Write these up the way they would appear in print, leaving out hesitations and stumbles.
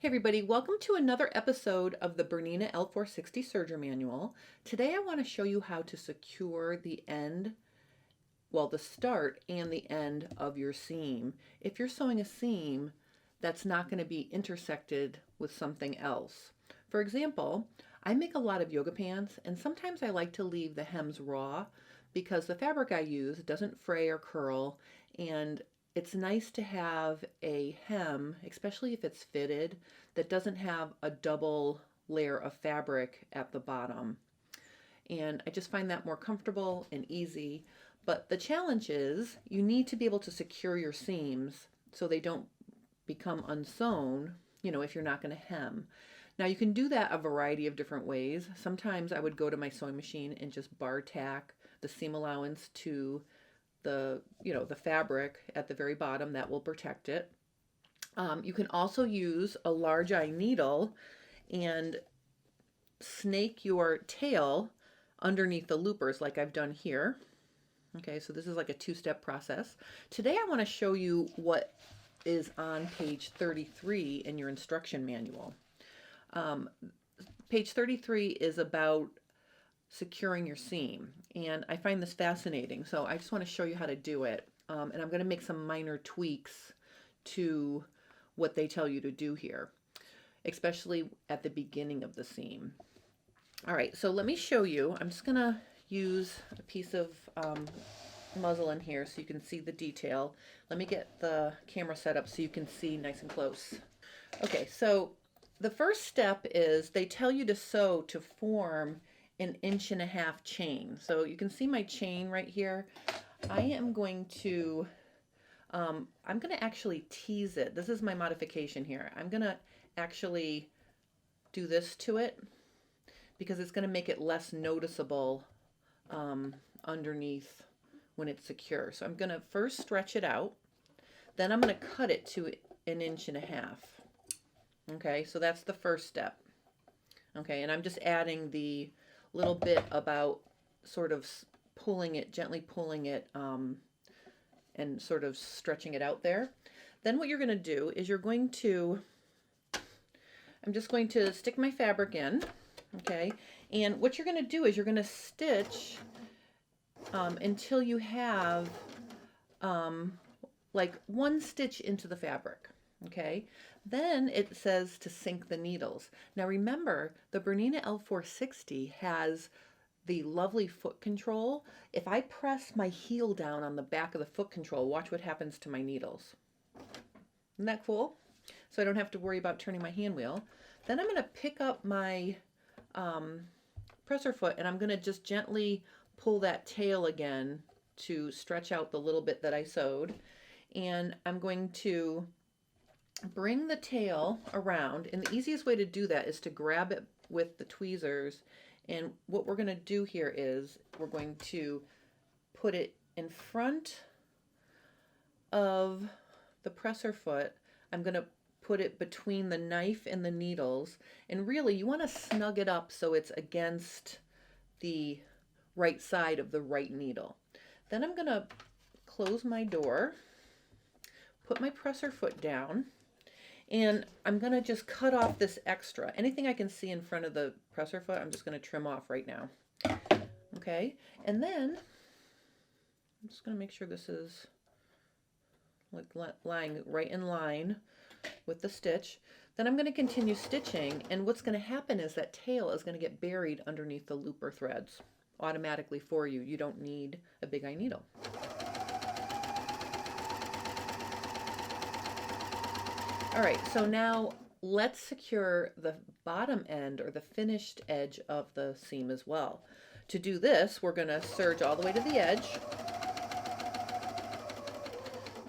Hey everybody, welcome to another episode of the Bernina L460 Serger Manual. Today I want to show you how to secure the end, well the start and the end of your seam. If you're sewing a seam that's not going to be intersected with something else. For example, I make a lot of yoga pants and sometimes I like to leave the hems raw because the fabric I use doesn't fray or curl, and it's nice to have a hem, especially if it's fitted, that doesn't have a double layer of fabric at the bottom. And I just find that more comfortable and easy. But the challenge is you need to be able to secure your seams so they don't become unsewn, if you're not going to hem. Now you can do that a variety of different ways. Sometimes I would go to my sewing machine and just bar tack the seam allowance to the fabric at the very bottom. That will protect it. You can also use a large eye needle and snake your tail underneath the loopers like I've done here. Okay, so this is like a two-step process. Today I want to show you what is on page 33 in your instruction manual. Page 33 is about securing your seam, and I find this fascinating, so I just want to show you how to do it, and I'm going to make some minor tweaks to what they tell you to do here, especially at the beginning of the seam. All right, so let me show you. I'm just going to use a piece of muslin here so you can see the detail. Let me get the camera set up so you can see nice and close. Okay, so the first step is they tell you to sew to form an 1.5-inch chain. So you can see my chain right here. I am going to actually tease it. This is my modification here. I'm going to actually do this to it because it's going to make it less noticeable underneath when it's secure. So I'm going to first stretch it out. Then I'm going to cut it to 1.5 inches. Okay, so that's the first step. Okay, and I'm just adding the little bit about sort of pulling it, gently pulling it, and sort of stretching it out there. Then what you're going to do is I'm just going to stick my fabric in, okay? And what you're going to do is you're going to stitch until you have like 1 stitch into the fabric, okay? Then it says to sink the needles. Now remember, the Bernina L460 has the lovely foot control. If I press my heel down on the back of the foot control, watch what happens to my needles. Isn't that cool? So I don't have to worry about turning my hand wheel. Then I'm going to pick up my presser foot and I'm going to just gently pull that tail again to stretch out the little bit that I sewed. And I'm going to bring the tail around, and the easiest way to do that is to grab it with the tweezers. And what we're going to do here is we're going to put it in front of the presser foot. I'm going to put it between the knife and the needles, and really you want to snug it up so it's against the right side of the right needle. Then I'm going to close my door, put my presser foot down, and I'm going to just cut off this extra. Anything I can see in front of the presser foot, I'm just going to trim off right now. Okay, and then I'm just going to make sure this is like lying right in line with the stitch. Then I'm going to continue stitching, and what's going to happen is that tail is going to get buried underneath the looper threads automatically for you. You don't need a big eye needle. All right, so now let's secure the bottom end or the finished edge of the seam as well. To do this, we're going to serge all the way to the edge.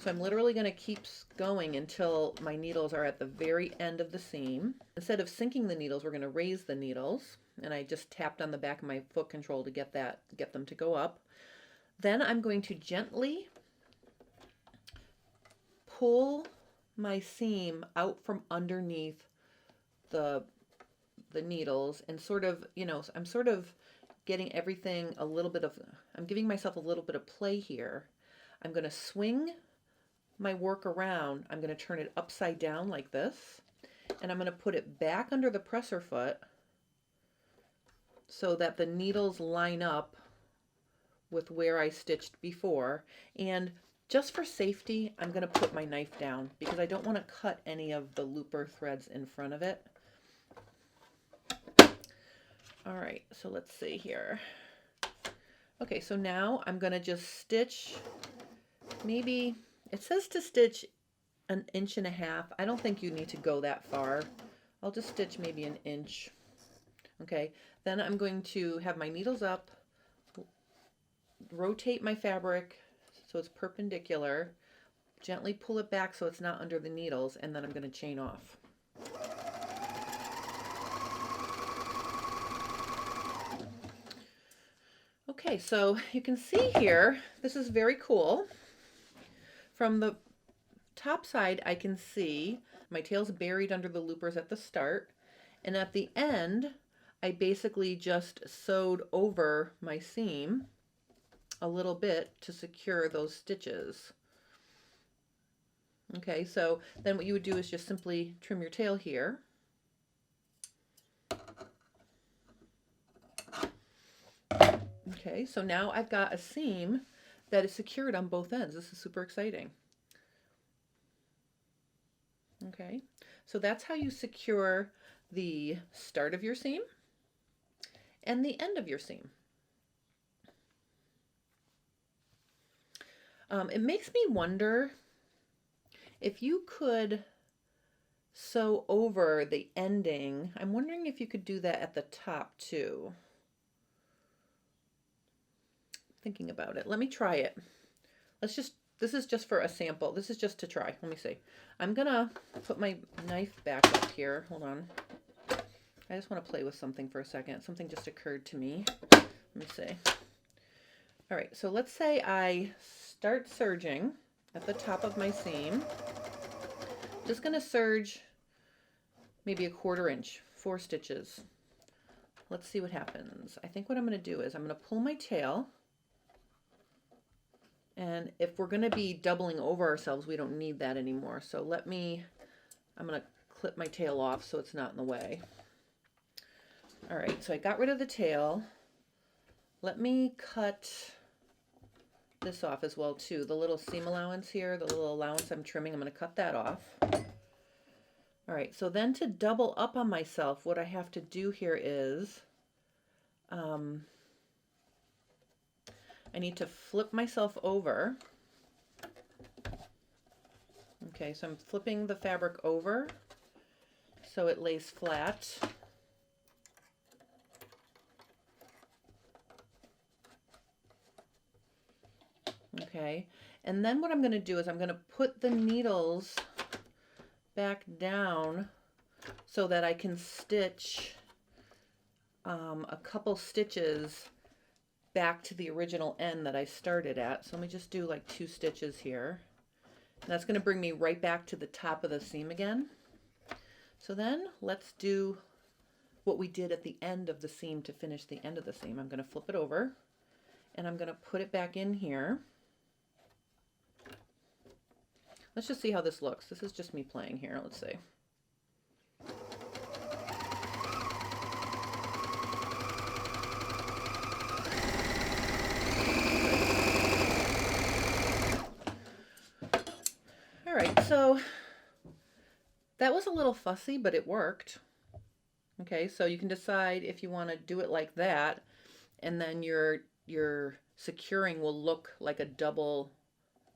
So I'm literally going to keep going until my needles are at the very end of the seam. Instead of sinking the needles, we're going to raise the needles, and I just tapped on the back of my foot control to get them to go up. Then I'm going to gently pull my seam out from underneath the needles, and sort of, I'm sort of getting everything I'm giving myself a little bit of play here. I'm going to swing my work around. I'm going to turn it upside down like this, and I'm going to put it back under the presser foot so that the needles line up with where I stitched before. And just for safety, I'm going to put my knife down because I don't want to cut any of the looper threads in front of it. All right, so let's see here. Okay, so now I'm going to just stitch, maybe, it says to stitch 1.5 inches. I don't think you need to go that far. I'll just stitch maybe 1 inch. Okay, then I'm going to have my needles up, rotate my fabric so it's perpendicular, gently pull it back so it's not under the needles, and then I'm going to chain off. Okay, so you can see here, this is very cool. From the top side, I can see my tail's buried under the loopers at the start, and at the end, I basically just sewed over my seam a little bit to secure those stitches. Okay, so then what you would do is just simply trim your tail here. Okay, so now I've got a seam that is secured on both ends. This is super exciting. Okay, so that's how you secure the start of your seam and the end of your seam. It makes me wonder if you could sew over the ending. I'm wondering if you could do that at the top too. Thinking about it. Let me try it. This is just for a sample. This is just to try. Let me see. I'm gonna put my knife back up here. Hold on. I just want to play with something for a second. Something just occurred to me. Let me see. All right, so let's say I start serging at the top of my seam. Just gonna serge maybe 1/4 inch, 4 stitches. Let's see what happens. I think what I'm gonna do is I'm gonna pull my tail, and if we're gonna be doubling over ourselves, we don't need that anymore. So I'm gonna clip my tail off so it's not in the way. All right, so I got rid of the tail. Let me cut this off as well too. The little seam allowance here, the little allowance I'm trimming, I'm going to cut that off. All right, so then to double up on myself, what I have to do here is I need to flip myself over. Okay, so I'm flipping the fabric over so it lays flat. Okay, and then what I'm going to do is I'm going to put the needles back down so that I can stitch a couple stitches back to the original end that I started at. So let me just do like 2 stitches here. And that's going to bring me right back to the top of the seam again. So then let's do what we did at the end of the seam to finish the end of the seam. I'm going to flip it over and I'm going to put it back in here. Let's just see how this looks. This is just me playing here. Let's see. All right, so that was a little fussy, but it worked. Okay, so you can decide if you want to do it like that, and then your securing will look like a double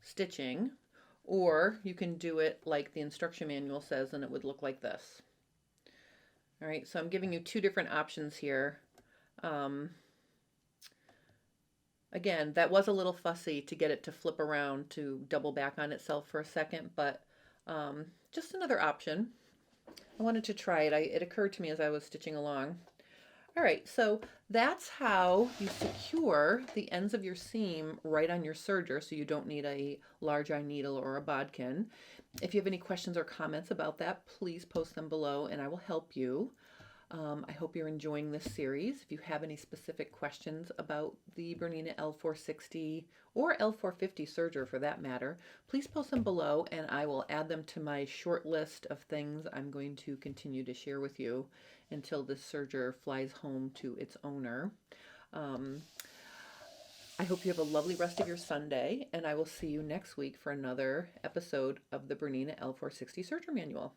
stitching. Or you can do it like the instruction manual says and it would look like this. All right, so I'm giving you 2 different options here. Again, that was a little fussy to get it to flip around to double back on itself for a second, but just another option. I wanted to try it. It occurred to me as I was stitching along. All right, so that's how you secure the ends of your seam right on your serger so you don't need a large eye needle or a bodkin. If you have any questions or comments about that, please post them below and I will help you. I hope you're enjoying this series. If you have any specific questions about the Bernina L460 or L450 serger for that matter, please post them below and I will add them to my short list of things I'm going to continue to share with you until this serger flies home to its owner. I hope you have a lovely rest of your Sunday, and I will see you next week for another episode of the Bernina L460 Serger Manual.